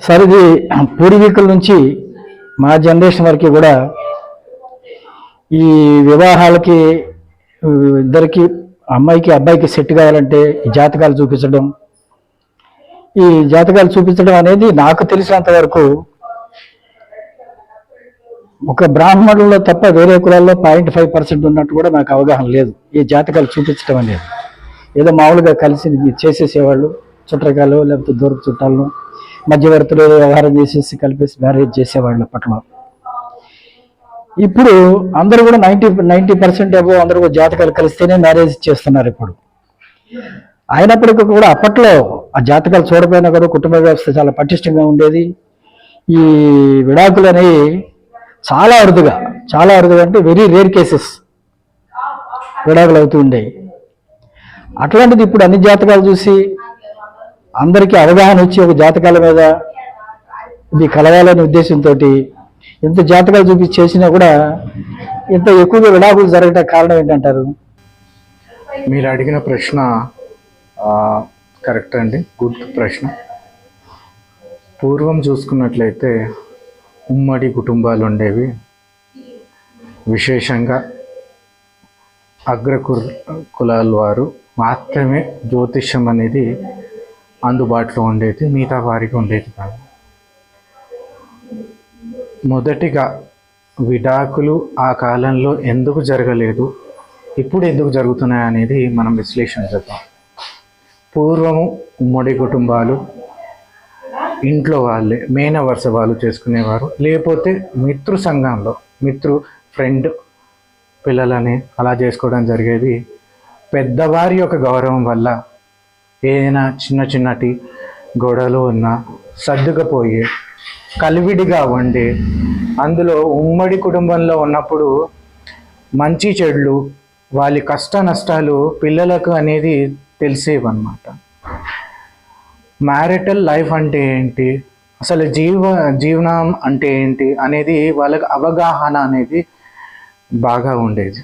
Sir ఇది పూర్వీకుల నుంచి మా జనరేషన్ వరకు కూడా ఈ వివాహాలకి ఇద్దరికి అమ్మాయికి అబ్బాయికి సెట్ కావాలంటే ఈ జాతకాలు చూపించడం అనేది నాకు తెలిసినంత వరకు ఒక బ్రాహ్మణుల్లో తప్ప వేరే కులాల్లో 0.5% ఉన్నట్టు కూడా నాకు అవగాహన లేదు. ఈ జాతకాలు చూపించడం అనేది ఏదో మామూలుగా కలిసి చేసేసేవాళ్ళు, చుట్టకాలు లేకపోతే దూరపు చుట్టాలను మధ్యవర్తులు వ్యవహారం చేసేసి కలిపేసి మ్యారేజ్ చేసేవాళ్ళు అప్పట్లో. ఇప్పుడు అందరూ కూడా 90% అబో అందరూ కూడా జాతకాలు కలిస్తేనే మ్యారేజ్ చేస్తున్నారు ఇప్పుడు. అయినప్పటికీ కూడా అప్పట్లో ఆ జాతకాలు చూడపోయినా కూడా కుటుంబ వ్యవస్థ చాలా పటిష్టంగా ఉండేది. ఈ విడాకులు అనేవి చాలా అరుదుగా అంటే వెరీ రేర్ కేసెస్ విడాకులు అవుతూ ఉండేవి. అట్లాంటిది ఇప్పుడు అన్ని జాతకాలు చూసి అందరికీ అవగాహన వచ్చి ఒక జాతకాల మీద ఇది కలవాలనే ఉద్దేశంతో ఇంత జాతకాలు చూపించి చేసినా కూడా ఇంత ఎక్కువగా విడాకులు జరగడానికి కారణం ఏంటంటారు? మీరు అడిగిన ప్రశ్న కరెక్ట్ అండి, గుడ్ ప్రశ్న. పూర్వం చూసుకున్నట్లయితే ఉమ్మడి కుటుంబాలు ఉండేవి. విశేషంగా కులాల వారు మాత్రమే జ్యోతిష్యం అనేది అందుబాటులో ఉండేది, మిగతా వారికి ఉండేది కాదు. మొదటిగా విడాకులు ఆ కాలంలో ఎందుకు జరగలేదు, ఇప్పుడు ఎందుకు జరుగుతున్నాయి అనేది మనం విశ్లేషించుదాం. పూర్వము ఉమ్మడి కుటుంబాలు ఇంట్లో వాళ్ళే మేన వరుస వాళ్ళు చేసుకునేవారు, లేకపోతే సంఘంలో ఫ్రెండ్ పిల్లలని అలా చేసుకోవడం జరిగేది. పెద్దవారి యొక్క గౌరవం వల్ల ఏదైనా చిన్నటి గొడవలు ఉన్నా సర్దుకుపోయి కలివిడిగా ఉండి, అందులో ఉమ్మడి కుటుంబంలో ఉన్నప్పుడు మంచి చెడులు వాళ్ళ కష్ట నష్టాలు పిల్లలకు అనేది తెలిసేవన్నమాట. మ్యారిటల్ లైఫ్ అంటే ఏంటి, అసలు జీవనం అంటే ఏంటి అనేది వాళ్ళకి అవగాహన అనేది బాగా ఉండేది.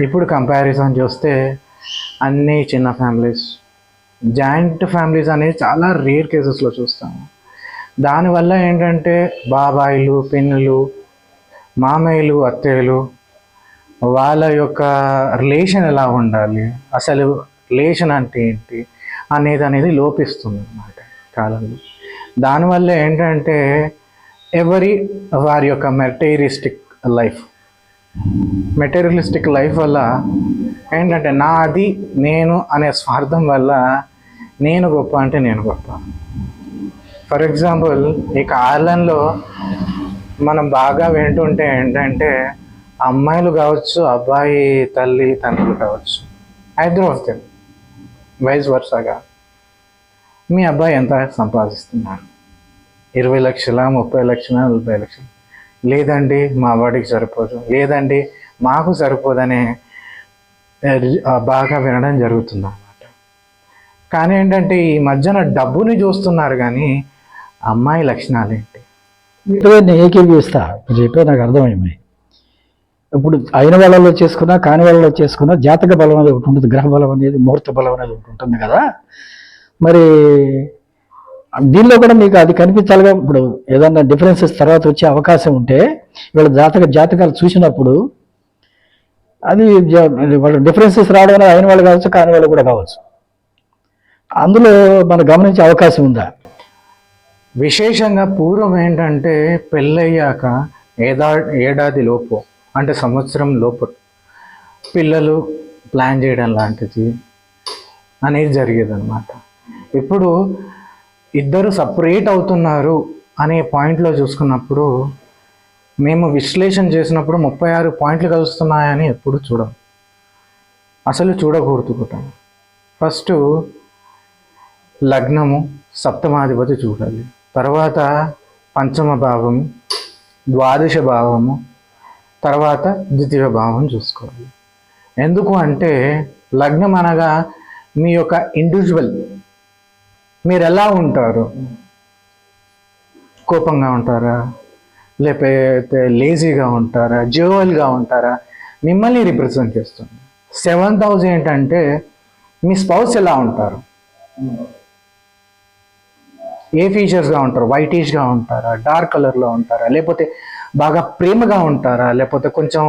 ఇప్పుడు కంపారిజన్ చూస్తే అన్నీ చిన్న ఫ్యామిలీస్, జాయింట్ ఫ్యామిలీస్ అనేది చాలా రేర్ కేసెస్లో చూస్తాము. దానివల్ల ఏంటంటే బాబాయిలు, పిన్నులు, మామయ్యలు, అత్తయ్యలు వాళ్ళ యొక్క రిలేషన్ ఎలా ఉండాలి, అసలు రిలేషన్ అంటే ఏంటి అనేది లోపిస్తుంది అన్నమాట కాలంలో. దానివల్ల ఏంటంటే వారి యొక్క మెటీరియలిస్టిక్ లైఫ్ వల్ల ఏంటంటే నాది నేను అనే స్వార్థం వల్ల నేను గొప్ప అంటే నేను గొప్ప. ఫర్ ఎగ్జాంపుల్ ఈ కాలంలో మనం బాగా వింటుంటే ఏంటంటే అమ్మాయిలు కావచ్చు, అబ్బాయి తల్లి తండ్రులు కావచ్చు, ఐదర్ ఆఫ్ దెమ్ వైస్ వర్సాగా, మీ అబ్బాయి ఎంత సంపాదిస్తున్నారు, 20 లక్షల, 30 లక్షల, 40 లక్షలు, లేదండి మా వాడికి సరిపోదు, లేదండి మాకు సరిపోదనే బాగా వినడం జరుగుతుంది అన్నమాట. కానీ ఏంటంటే ఈ మధ్యన డబ్బుని చూస్తున్నారు కానీ అమ్మాయి లక్షణాలు ఏంటి? నేను ఏకీభవిస్తా, చెప్పే నాకు అర్థమైంది. ఇప్పుడు అయిన వాళ్ళలో చేసుకున్నా కాని వాళ్ళలో చేసుకున్నా జాతక బలం అనేది ఒకటి ఉంటుంది, గ్రహ బలం అనేది, ముహూర్త బలం అనేది ఒకటి ఉంటుంది కదా. మరి దీనిలో కూడా మీకు అది కనిపించాలిగా. ఇప్పుడు ఏదన్నా డిఫరెన్సెస్ తర్వాత వచ్చే అవకాశం ఉంటే వీళ్ళ జాతకాలు చూసినప్పుడు అది వాళ్ళ డిఫరెన్సెస్ రావడం అనేది అయిన వాళ్ళు కావచ్చు, కాని వాళ్ళు కూడా కావచ్చు. అందులో మనం గమనించే అవకాశం ఉందా? విశేషంగా పూర్వం ఏంటంటే పెళ్ళయ్యాక ఏడాది లోపు అంటే సంవత్సరం లోపు పిల్లలు ప్లాన్ చేయడం లాంటిది అనేది జరిగేది అనమాట. ఇప్పుడు ఇద్దరు సపరేట్ అవుతున్నారు అనే పాయింట్లో చూసుకున్నప్పుడు, మేము విశ్లేషణ చేసినప్పుడు 36 పాయింట్లు కలుస్తున్నాయని ఎప్పుడు అసలు చూడకూడదు కూడా. ఫస్ట్ లగ్నము, సప్తమాధిపతి చూడాలి, తర్వాత పంచమ భావము, ద్వాదశ భావము, తర్వాత ద్వితీయ భావం చూసుకోవాలి. ఎందుకు అంటే లగ్నం అనగా మీ యొక్క ఇండివిజువల్, మీరు ఎలా ఉంటారు, కోపంగా ఉంటారా, లేకపోతే లేజీగా ఉంటారా, జోవల్గా ఉంటారా, మిమ్మల్ని రిప్రజెంట్ చేస్తుంది. 7th హౌస్ ఏంటంటే మీ స్పౌస్ ఎలా ఉంటారు. ఏ ఫీచర్స్గా ఉంటారు? వైటిష్గా ఉంటారా, డార్క్ కలర్లో ఉంటారా, లేకపోతే బాగా ప్రేమగా ఉంటారా, లేకపోతే కొంచెం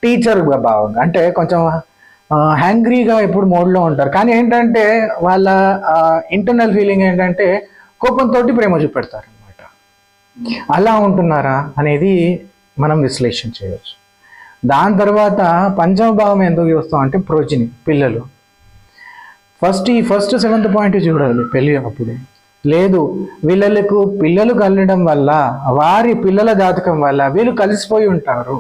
టీచర్గా భావంగా, అంటే కొంచెం హ్యాంగ్రీగా ఎప్పుడు మోడ్లో ఉంటారు. కానీ ఏంటంటే వాళ్ళ ఇంటర్నల్ ఫీలింగ్ ఏంటంటే కోపంతో ప్రేమ చూపెడతారు అనమాట. అలా ఉంటున్నారా అనేది మనం విశ్లేషణ చేయవచ్చు. దాని తర్వాత పంచమ భావం ఎందుకు చూస్తాం అంటే ప్రోజిని, పిల్లలు. ఈ ఫస్ట్ 7th పాయింట్ చూడాలి పెళ్ళి అప్పుడు. లేదు, వీళ్ళకు పిల్లలు కలగడం వల్ల, వారి పిల్లల జాతకం వల్ల వీళ్ళు కలిసిపోయి ఉంటారు.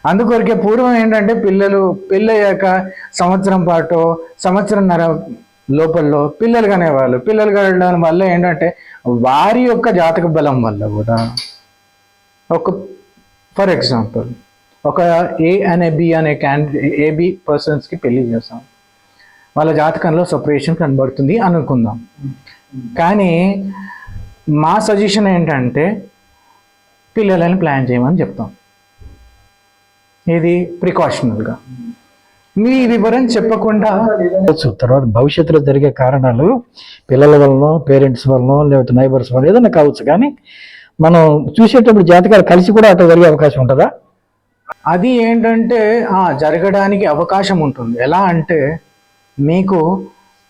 అందుకొరకే పూర్వం ఏంటంటే పిల్లలు పెళ్ళయ్యాక సంవత్సరం పాటు, సంవత్సరంన్నర లోపల్లో పిల్లలు కనేవాళ్ళు. పిల్లలు కనడం వల్ల ఏంటంటే వారి యొక్క జాతక బలం వల్ల కూడా, ఫర్ ఎగ్జాంపుల్ ఒక ఏ అనే బి అనే ఏబి పర్సన్స్కి పెళ్లి చేస్తాం, వాళ్ళ జాతకంలో సపరేషన్ కనబడుతుంది అనుకుందాం. కానీ మా సజెషన్ ఏంటంటే పిల్లలని ప్లాన్ చేయమని చెప్తాం. ఇది ప్రికాషనల్గా, మీ వివరం చెప్పకుండా. తర్వాత భవిష్యత్తులో జరిగే కారణాలు పిల్లల వలన, పేరెంట్స్ వలన, లేకపోతే నైబర్స్ వలన ఏదైనా కావచ్చు. కానీ మనం చూసేటప్పుడు జాతకాలు కలిసి కూడా అట్లా జరిగే అవకాశం ఉంటుందా? అది ఏంటంటే జరగడానికి అవకాశం ఉంటుంది. ఎలా అంటే మీకు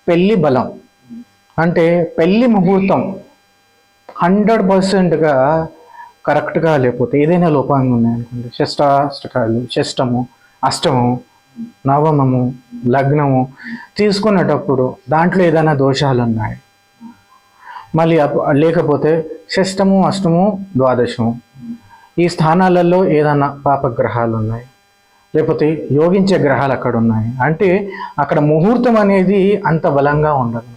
పెళ్ళి బలం అంటే పెళ్ళి ముహూర్తం 100%గా కరెక్ట్గా, లేకపోతే ఏదైనా లోపాలు ఉన్నాయనుకోండి, షష్టాష్టకాలు, షష్టము, అష్టమము, నవమము, లగ్నము తీసుకునేటప్పుడు దాంట్లో ఏదైనా దోషాలు ఉన్నాయి, మళ్ళీ లేకపోతే షష్టము, అష్టము, ద్వాదశము ఈ స్థానాలలో ఏదైనా పాపగ్రహాలు ఉన్నాయి, లేకపోతే యోగించే గ్రహాలు అక్కడ ఉన్నాయి అంటే అక్కడ ముహూర్తం అనేది అంత బలంగా ఉండదన్నమాట.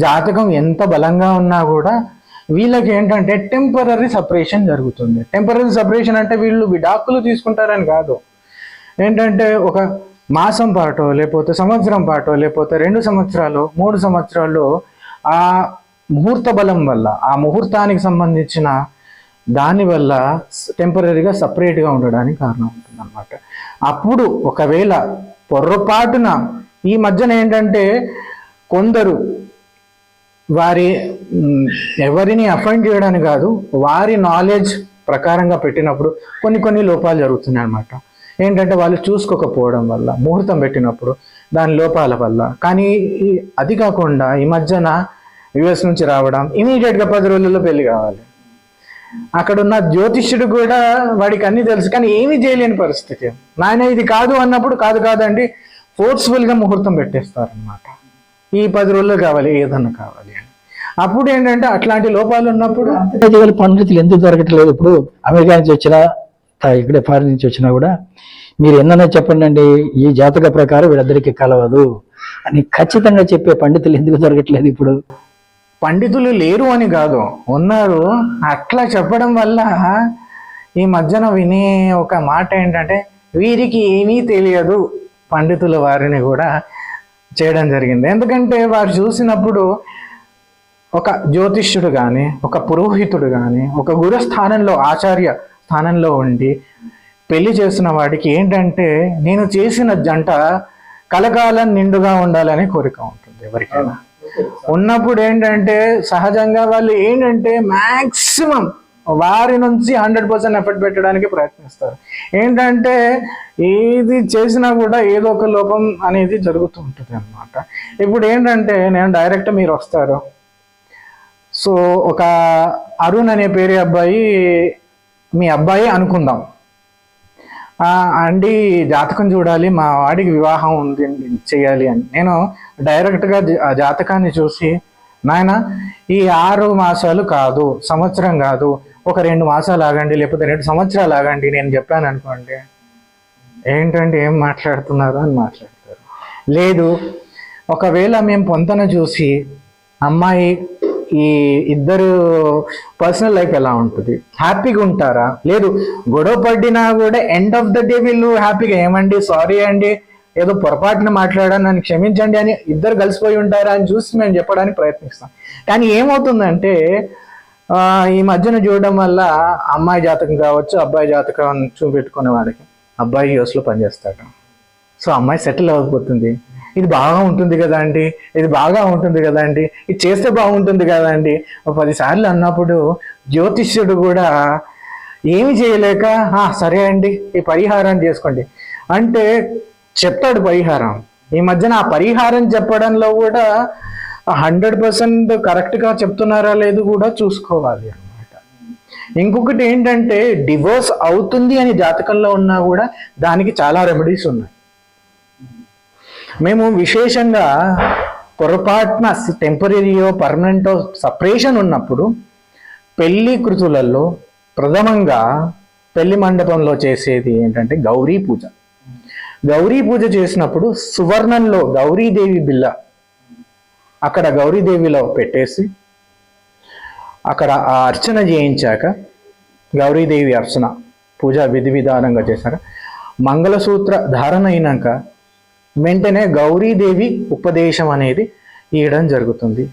జాతకం ఎంత బలంగా ఉన్నా కూడా వీళ్ళకి ఏంటంటే టెంపరీ సపరేషన్ జరుగుతుంది. టెంపరీ సపరేషన్ అంటే వీళ్ళు విడాకులు తీసుకుంటారని కాదు. ఏంటంటే ఒక మాసం పాటో, లేకపోతే సంవత్సరం పాటో, లేకపోతే 2 సంవత్సరాలు 3 సంవత్సరాలు ఆ ముహూర్త బలం వల్ల, ఆ ముహూర్తానికి సంబంధించిన దానివల్ల టెంపరీగా సపరేట్గా ఉండడానికి కారణం ఉంటుంది అన్నమాట. అప్పుడు ఒకవేళ పొర్రపాటున ఈ మధ్యన ఏంటంటే కొందరు ఎవరిని అఫెండ్ చేయడానికి కాదు, వారి నాలెడ్జ్ ప్రకారంగా పెట్టినప్పుడు కొన్ని లోపాలు జరుగుతున్నాయి అన్నమాట. ఏంటంటే వాళ్ళు చూసుకోకపోవడం వల్ల, ముహూర్తం పెట్టినప్పుడు దాని లోపాల వల్ల. కానీ అది కాకుండా ఈ మధ్యన యుఎస్ నుంచి రావడం, ఇమీడియట్గా 10 రోజుల్లో పెళ్లి కావాలి. అక్కడున్న జ్యోతిష్యుడు కూడా వాడికి అన్నీ తెలుసు, కానీ ఏమీ చేయలేని పరిస్థితి. నాయన ఇది కాదు అన్నప్పుడు కాదండి, ఫోర్స్ఫుల్గా ముహూర్తం పెట్టేస్తారనమాట. ఈ 10 రోజుల్లో కావాలి, ఏదన్నా కావాలి అని. అప్పుడు ఏంటంటే అట్లాంటి లోపాలు ఉన్నప్పుడు పండితులు ఎందుకు జరగట్లేదు? ఇప్పుడు అమెరికా నుంచి వచ్చినా, ఇక్కడే ఫారిన్ నుంచి వచ్చినా కూడా మీరు ఎన్నైనా చెప్పండి అండి, ఈ జాతక ప్రకారం వీళ్ళందరికీ కలవదు అని ఖచ్చితంగా చెప్పే పండితులు ఎందుకు జరగట్లేదు? ఇప్పుడు పండితులు లేరు అని కాదు, ఉన్నారు. అట్లా చెప్పడం వల్ల ఈ మధ్యన వినే ఒక మాట ఏంటంటే వీరికి ఏమీ తెలియదు, పండితుల వారిని కూడా చేయడం జరిగింది. ఎందుకంటే వారు చూసినప్పుడు ఒక జ్యోతిష్యుడు కానీ, ఒక పురోహితుడు కానీ, ఒక గురుస్థానంలో, ఆచార్య స్థానంలో ఉండి పెళ్లి చేసిన వాడికి ఏంటంటే నేను చేసిన జంట కలకాలం నిండుగా ఉండాలనే కోరిక ఉంటుంది ఎవరికైనా. ఉన్నప్పుడు ఏంటంటే సహజంగా వాళ్ళు ఏంటంటే మ్యాక్సిమం వారి నుంచి 100% ఎఫర్ట్ పెట్టడానికి ప్రయత్నిస్తారు. ఏంటంటే ఏది చేసినా కూడా ఏదో ఒక లోపం అనేది జరుగుతూ ఉంటుంది అన్నమాట. ఇప్పుడు ఏంటంటే నేను డైరెక్ట్ మీరు వస్తారు, సో ఒక అరుణ్ అనే పేరు అబ్బాయి మీ అబ్బాయి అనుకుందాం, అండి జాతకం చూడాలి, మా వాడికి వివాహం ఉంది చేయాలి అని. నేను డైరెక్ట్గా ఆ జాతకాన్ని చూసి నాయన ఈ 6 మాసాలు కాదు, సంవత్సరం కాదు, ఒక 2 మాసాలు ఆగండి, లేకపోతే 2 సంవత్సరాలు ఆగండి నేను చెప్పాను అనుకోండి, ఏంటంటే ఏం మాట్లాడుతున్నారు అని మాట్లాడతారు. లేదు, ఒకవేళ మేము పొంతన చూసి అమ్మాయి ఈ ఇద్దరు పర్సనల్ లైఫ్ ఎలా ఉంటుంది, హ్యాపీగా ఉంటారా, లేదు గొడవ పడినా కూడా ఎండ్ ఆఫ్ ద డే వీళ్ళు హ్యాపీగా ఏమండి సారీ అండి ఏదో పొరపాటున మాట్లాడాను నన్ను క్షమించండి అని ఇద్దరు కలిసిపోయి ఉంటారా అని చూసి మేము చెప్పడానికి ప్రయత్నిస్తాం. కానీ ఏమవుతుందంటే ఈ మధ్యన చూడడం వల్ల అమ్మాయి జాతకం కావచ్చు, అబ్బాయి జాతకం చూపెట్టుకునే వాడికి అబ్బాయి యూఎస్లో పనిచేస్తాడు, సో అమ్మాయి సెటిల్ అవ్వకపోతుంది, ఇది బాగా ఉంటుంది కదా అండి, ఇది బాగా ఉంటుంది కదా అండి, ఇది చేస్తే బాగుంటుంది కదా అండి 10 సార్లు అన్నప్పుడు జ్యోతిష్యుడు కూడా ఏమి చేయలేక సరే అండి ఈ పరిహారం చేసుకోండి అంటే చెప్తాడు పరిహారం. ఈ మధ్యన ఆ పరిహారం చెప్పడంలో కూడా 100% కరెక్ట్గా చెప్తున్నారా లేదు కూడా చూసుకోవాలి అన్నమాట. ఇంకొకటి ఏంటంటే డివోర్స్ అవుతుంది అని జాతకంలో ఉన్నా కూడా దానికి చాలా రెమెడీస్ ఉన్నాయి. మేము విశేషంగా పొరపాటున టెంపరీయో పర్మనెంటో సపరేషన్ ఉన్నప్పుడు పెళ్లి కృతులలో ప్రథమంగా పెళ్లి మండపంలో చేసేది ఏంటంటే గౌరీ పూజ. గౌరీ పూజ చేసినప్పుడు సువర్ణంలో గౌరీదేవి బిల్ల అక్కడ గౌరీదేవిలో పెట్టేసి అక్కడ ఆ అర్చన చేయించాక గౌరీదేవి అర్చన పూజ విధి విధానంగా చేశాక మంగళసూత్ర ధారణ అయినాక వెంటనే గౌరీదేవి ఉపదేశం అనేది ఇవ్వడం జరుగుతుంది.